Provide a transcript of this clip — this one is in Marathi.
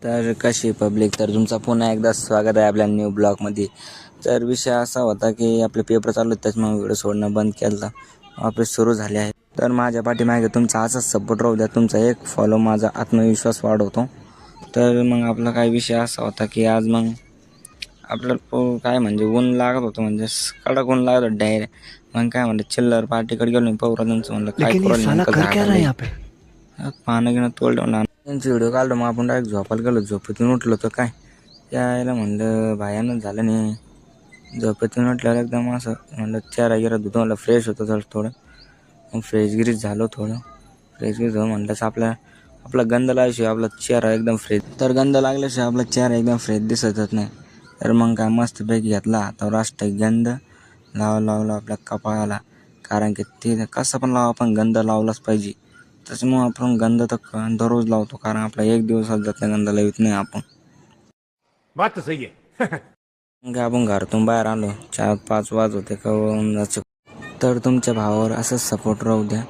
तर कशी पब्लिक, तर तुमचा पुन्हा एकदा स्वागत आहे आपल्या न्यू ब्लॉगमध्ये. तर विषय असा होता की आपले पेपर चालू आहेत, त्याच्यामुळे व्हिडिओ सोडणं बंद केलं. वापस सुरू झाले आहे. तर माझ्या पाठीमागे तुमचा असाच सपोर्ट राहू द्या. तुमचा एक फॉलो माझा आत्मविश्वास वाढवतो. तर मग आपला काय विषय असा होता की आज मग आपल्याला काय म्हणजे ऊन लागत होतं, म्हणजे कडक ऊन लागत होतं डायरेक्ट. मग काय म्हणलं चिल्लर पार्टीकडे गेलो पौरा तुमचं, म्हणलं काय करू नेमकं झाडाला पानं घेणं तोडलं. त्यांची व्हिडिओ काढलो, मग आपण डायरेक्ट झोपायला गेलो. झोपेतून उठलो तर काय यायला म्हणलं भयानक झालं नाही. झोपेतून उठल्यावर एकदम असं म्हणलं चेहरा गिरा धुतो, म्हणलं फ्रेश होतं थोडं. मग फ्रेशगिरीच झालो थोडं. फ्रेशगिरी झालं म्हणलंच आपला गंध लागल्याशिवाय आपला चेहरा एकदम फ्रेश, तर गंध लागल्याशिवाय आपला चेहरा एकदम फ्रेश दिसतच नाही. तर मग काय मस्तपैकी घेतला हातावर राष्ट्रीय गंध लावला आपल्या कपाळाला. कारण की ते कसं पण लावा, आपण गंध लावलाच पाहिजे. त्याच्यामुळं आपण गंध तर दररोज लावतो, कारण आपला एक दिवसात जात नाही गंध लावित नाही आपण. बात तो सही है. मग आपण घरातून बाहेर आलो, 4-5 वाज होते का. तर तुमच्या भावावर असंच सपोर्ट राहू द्या.